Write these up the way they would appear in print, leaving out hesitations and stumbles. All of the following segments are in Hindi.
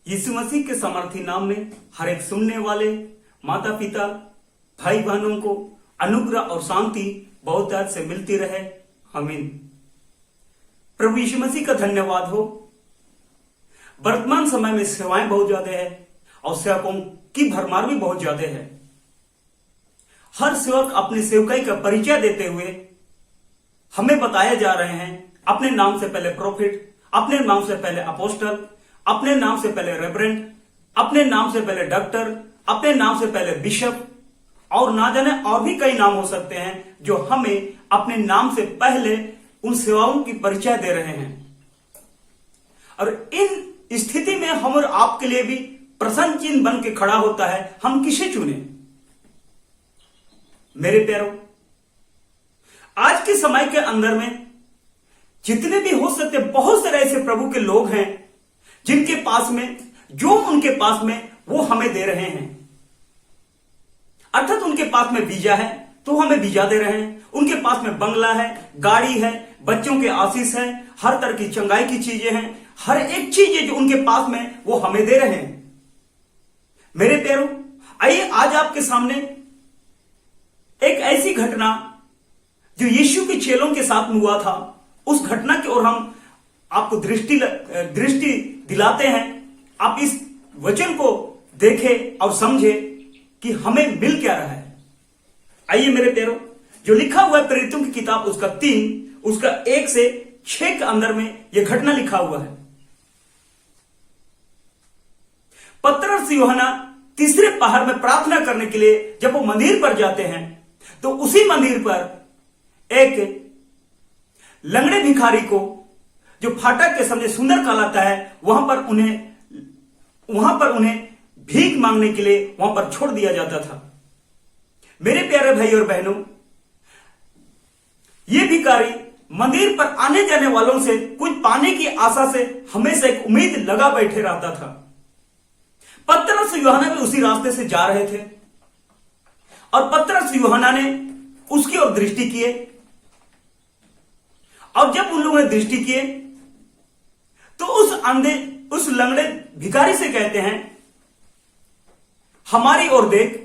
यीशु मसीह के सामर्थी नाम में हर एक सुनने वाले माता पिता भाई बहनों को अनुग्रह और शांति बहुत आज से मिलती रहे। आमीन। प्रभु यीशु मसीह का धन्यवाद हो। वर्तमान समय में सेवाएं बहुत ज्यादा है और सेवकों की भरमार भी बहुत ज्यादा है। हर सेवक अपनी सेवकाई का परिचय देते हुए हमें बताए जा रहे हैं, अपने नाम से पहले प्रोफिट, अपने नाम से पहले अपोस्टल, अपने नाम से पहले रेवरेंड, अपने नाम से पहले डॉक्टर, अपने नाम से पहले बिशप, और ना जाने और भी कई नाम हो सकते हैं जो हमें अपने नाम से पहले उन सेवाओं की परिचय दे रहे हैं। और इन स्थिति में हम और आपके लिए भी प्रश्न चिन्ह बन के खड़ा होता है, हम किसे चुने। मेरे प्यारों, आज के समय के अंदर में जितने भी हो सकते बहुत सारे ऐसे प्रभु के लोग हैं जिनके पास में जो उनके पास में वो हमें दे रहे हैं। अर्थात उनके पास में वीजा है तो हमें वीजा दे रहे हैं, उनके पास में बंगला है, गाड़ी है, बच्चों के आशीष है, हर तरह की चंगाई की चीजें हैं, हर एक चीज जो उनके पास में वो हमें दे रहे हैं। मेरे प्यारों, आइए आज आपके सामने एक ऐसी घटना जो यीशु के चेलों के साथ में हुआ था, उस घटना की ओर हम आपको दृष्टि दिलाते हैं। आप इस वचन को देखें और समझें कि हमें मिल क्या रहा है। आइए मेरे प्यारों, जो लिखा हुआ है प्रेरितों की किताब उसका 3 उसका 1 से 6 के अंदर में यह घटना लिखा हुआ है। पतरस यूहन्ना तीसरे पहर में प्रार्थना करने के लिए जब वो मंदिर पर जाते हैं तो उसी मंदिर पर एक लंगड़े भिखारी को, जो फाटक के सामने सुंदर कहलाता है, वहां पर उन्हें भीख मांगने के लिए वहां पर छोड़ दिया जाता था। मेरे प्यारे भाई और बहनों, यह भिखारी मंदिर पर आने जाने वालों से कुछ पाने की आशा से हमेशा एक उम्मीद लगा बैठे रहता था। पतरस यूहन्ना भी उसी रास्ते से जा रहे थे और पतरस यूहन्ना ने उसकी ओर दृष्टि किए, और जब उन लोगों ने दृष्टि किए तो उस लंगड़े भिखारी से कहते हैं, हमारी ओर देख।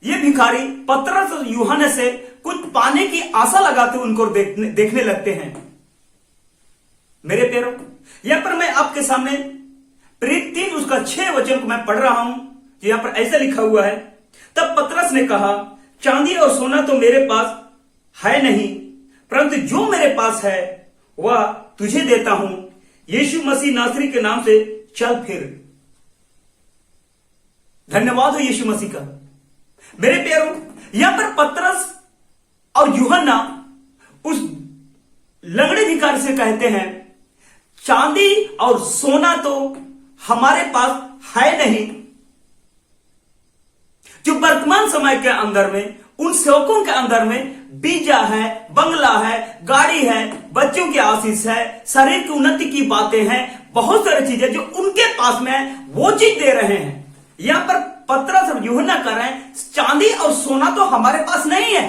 ये भिखारी पतरस यूहन्ना से कुछ पाने की आशा लगाते उनको देखने लगते हैं। मेरे प्यारों, यहां पर मैं आपके सामने प्रेरित 3 उसका 6 वचन को मैं पढ़ रहा हूं। यहां पर ऐसा लिखा हुआ है, तब पतरस ने कहा, चांदी और सोना तो मेरे पास है नहीं, परंतु जो मेरे पास है वह तुझे देता हूं। यीशु मसीह नासरी के नाम से चल फिर। धन्यवाद हो यीशु मसीह का। मेरे प्यारों, यहां पर पतरस और यूहन्ना उस लंगड़े भिखारी से कहते हैं, चांदी और सोना तो हमारे पास है नहीं। जो वर्तमान समय के अंदर में उन सेवकों के अंदर में वीजा है, बंगला है, गाड़ी है, बच्चों की आशीष है, शरीर की उन्नति की बातें हैं, बहुत सारी चीजें जो उनके पास में है वो चीज दे रहे हैं। यहां पर पतरस और यूहन्ना कर रहे हैं, चांदी और सोना तो हमारे पास नहीं है,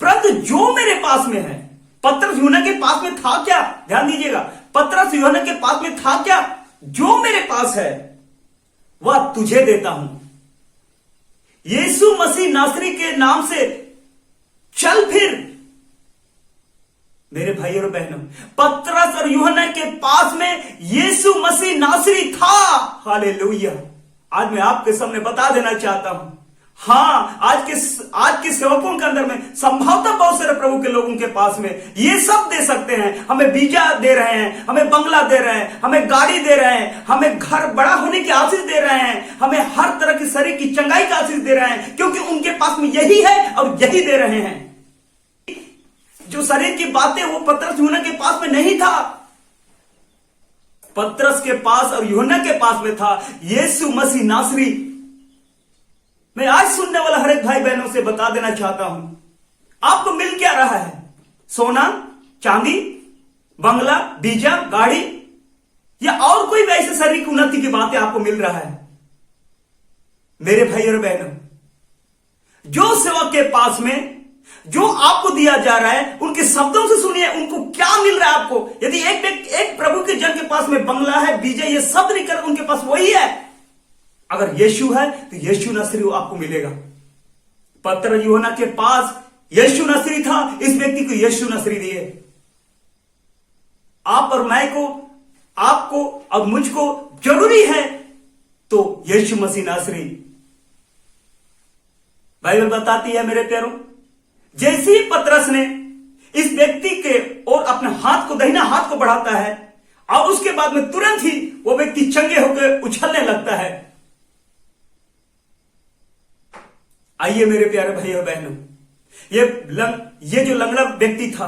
परंतु जो मेरे पास में है। पतरस यूहन्ना के पास में था क्या? ध्यान दीजिएगा, पतरस यूहन्ना के पास में था क्या? जो मेरे पास है वह तुझे देता हूं। यीशु मसीह नासरी के नाम से चल फिर। मेरे भाई और बहनों, पतरस और यूहन्ना के पास में यीशु मसीह नासरी था। हालेलुया। आज मैं आपके सामने बता देना चाहता हूं, हां, आज के सेवकों के अंदर में संभवतः बहुत सारे प्रभु के लोगों के पास में ये सब दे सकते हैं। हमें वीजा दे रहे हैं, हमें बंगला दे रहे हैं, हमें गाड़ी दे रहे हैं, हमें घर बड़ा होने की आशीष दे रहे हैं, हमें हर तरह की शरीर की चंगाई का आशीष दे रहे हैं, क्योंकि उनके पास में यही है और यही दे रहे हैं। जो शरीर की बातें वो पतरस यूहन्ना के पास में नहीं था। पतरस के पास और यूहन्ना के पास में था यीशु मसीह नासरी। मैं आज सुनने वाला हर एक भाई बहनों से बता देना चाहता हूं, आपको मिल क्या रहा है? सोना, चांदी, बंगला, वीजा, गाड़ी, या और कोई वैसे शरीर की उन्नति की बातें आपको मिल रहा है? मेरे भाई और बहनों, जो सेवक के पास में जो आपको दिया जा रहा है उनके शब्दों से सुनिए, उनको क्या मिल रहा है आपको। यदि एक प्रभु के जन के पास में बंगला है, बीजे, ये सब नहीं कर, उनके पास वही है। अगर यीशु है तो यीशु नसरी आपको मिलेगा। पत्र यूहन्ना के पास यीशु नसरी था, इस व्यक्ति को यीशु नसरी दिए। आप और मैं को, आपको और मुझको जरूरी है तो यीशु मसीह नासरी। बाइबल बताती है मेरे प्यारों, जैसे ही पतरस ने इस व्यक्ति के और अपने हाथ को, दाहिना हाथ को बढ़ाता है और उसके बाद में तुरंत ही वो व्यक्ति चंगे होकर उछलने लगता है। आइए मेरे प्यारे भाइयों बहनों, ये जो लंगड़ा व्यक्ति था,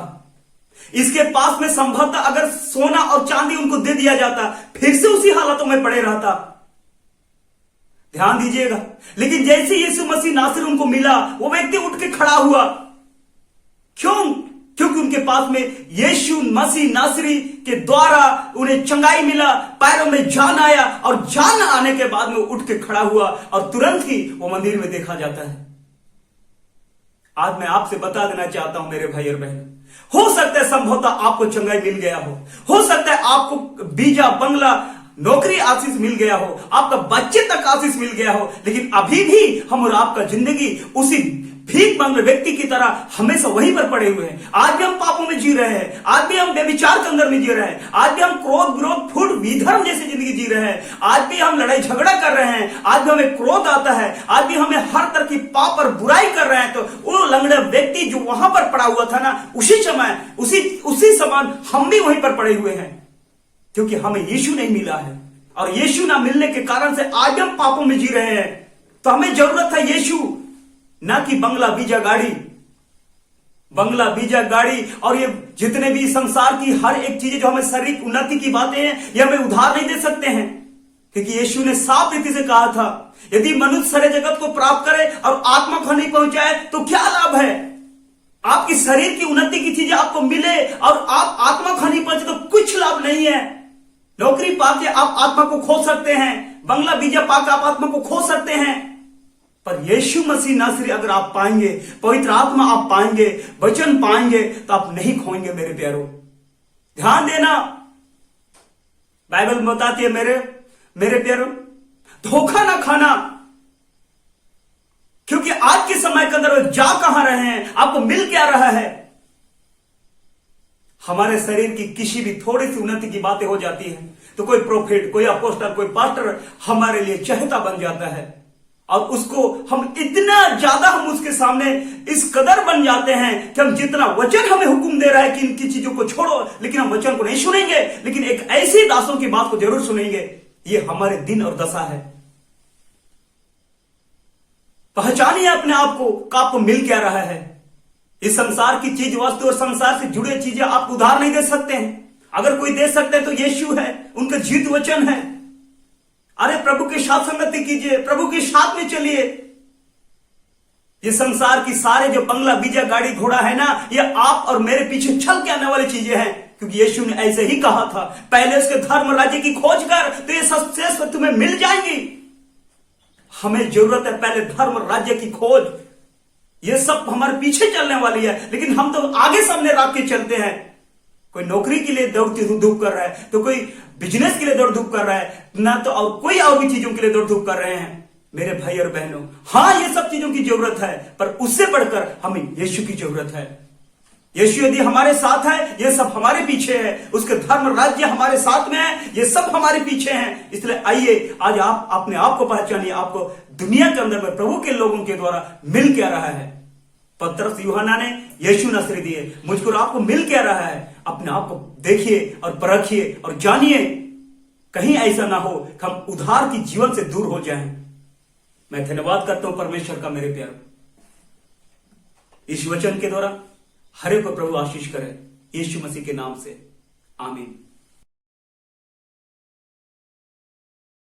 इसके पास में संभवतः अगर सोना और चांदी उनको दे दिया जाता, फिर से उसी हालातों में पड़े रहता। ध्यान दीजिएगा, लेकिन जैसे यीशु मसीह नासरी उनको मिला, वो व्यक्ति उठ के खड़ा हुआ। क्यों? क्योंकि उनके पास में यीशु मसीह नासरी के द्वारा उन्हें चंगाई मिला, पैरों में जान आया, और जान आने के बाद में उठ के खड़ा हुआ और तुरंत ही वो मंदिर में देखा जाता है। आज मैं आपसे बता देना चाहता हूं मेरे भाई और बहन, हो सकता है संभवतः आपको चंगाई मिल गया हो सकता है आपको बीजा, बंगला, नौकरी आशीष मिल गया हो, आपका बच्चे तक आशीष मिल गया हो, लेकिन अभी भी हम और आपका जिंदगी उसी भीख मांग व्यक्ति की तरह हमेशा वहीं पर पड़े हुए हैं। आज भी हम पापों में जी रहे हैं, आज भी हम व्यभिचार के अंदर में जी रहे हैं, आज भी हम क्रोध, विरोध, फूट, विधर्म जैसी जिंदगी जी रहे हैं, आज भी हम लड़ाई झगड़ा कर रहे हैं, आज भी हमें क्रोध आता है, आज भी हमें हर तरह की पाप और बुराई कर रहे हैं। तो वो लंगड़ा व्यक्ति जो वहां पर पड़ा हुआ था ना, उसी समय उसी समान हम भी वहीं पर पड़े हुए हैं, क्योंकि हमें यीशु नहीं मिला है। और यीशु ना मिलने के कारण से आज हम पापों में जी रहे हैं। तो हमें जरूरत है यीशु, ना कि बंगला, बीजा, गाड़ी। बंगला, बीजा, गाड़ी और ये जितने भी संसार की हर एक चीजें जो हमें शारीरिक उन्नति की बातें हैं, ये हमें उधार नहीं दे सकते हैं, क्योंकि यीशु ने साफ रीति से कहा था, यदि मनुष्य सारे जगत को प्राप्त करे और आत्मा को नहीं पहुंचाए तो क्या लाभ है। आपकी शरीर की उन्नति की चीजें आपको मिले और आप आत्मा को नहीं पहुंचे तो कुछ लाभ नहीं है। नौकरी पाके आप आत्मा को खो सकते हैं, बंगला, बीजा पाके आप आत्मा को खो सकते हैं, पर यीशु मसीह नासरी अगर आप पाएंगे, पवित्र आत्मा आप पाएंगे, वचन पाएंगे, तो आप नहीं खोएंगे मेरे प्यारों। ध्यान देना, बाइबल बताती है मेरे प्यारों, धोखा ना खाना, क्योंकि आज के समय के अंदर जा कहां रहे हैं, आपको मिल क्या रहा है। हमारे शरीर की किसी भी थोड़ी सी उन्नति की बातें हो जाती हैं तो कोई प्रोफेट, कोई अपोस्टल, कोई पास्टर हमारे लिए चहेता बन जाता है, और उसको हम इतना ज्यादा हम उसके सामने इस कदर बन जाते हैं कि हम जितना वचन हमें हुक्म दे रहा है कि इनकी चीजों को छोड़ो, लेकिन हम वचन को नहीं सुनेंगे, लेकिन एक ऐसे दासों की बात को जरूर सुनेंगे। ये हमारे दिन और दशा है। पहचानिए अपने आप को, आपको मिल क्या रहा है। इस संसार की चीज वस्तु और संसार से जुड़े चीजें आप उधार नहीं दे सकते हैं। अगर कोई दे सकते हैं तो यीशु है, उनका जीवित वचन है। अरे प्रभु के साथ संगति कीजिए, प्रभु के साथ में चलिए। ये संसार की सारे जो बंगला, बीजा, गाड़ी, घोड़ा है ना, ये आप और मेरे पीछे छल के आने वाली चीजें हैं, क्योंकि यीशु ने ऐसे ही कहा था, पहले उसके धर्म राज्य की खोज कर तो ये सब चीजें तुम्हें मिल जाएंगी। हमें जरूरत है पहले धर्म राज्य की खोज। ये सब हमारे पीछे चलने वाली है, लेकिन हम तो आगे सामने रख के चलते हैं। कोई नौकरी के लिए दौड़ धूप कर रहा है, तो कोई बिजनेस के लिए दौड़ धूप कर रहा है, ना तो और कोई और भी चीजों के लिए दौड़ धूप कर रहे हैं। मेरे भाई और बहनों, हाँ ये सब चीजों की जरूरत है, पर उससे बढ़कर हमें यीशु की जरूरत है। यीशु यदि हमारे साथ है, ये सब हमारे पीछे है। उसके धर्म राज्य हमारे साथ में है, ये सब हमारे पीछे हैं। इसलिए आइए आज आप अपने आप को पहचानिए, आपको दुनिया के अंदर में प्रभु के लोगों के द्वारा मिल क्या रहा है। पतरस, यूहन्ना ने यीशु नसरी दिए, मुझको आपको मिल क्या रहा है। अपने आप को देखिए और परखिए और जानिए, कहीं ऐसा ना हो कि हम उधार की जीवन से दूर हो जाएं। मैं धन्यवाद करता हूं परमेश्वर का मेरे प्यार, इस वचन के द्वारा हर एक को प्रभु आशीष करे, यीशु मसीह के नाम से, आमीन।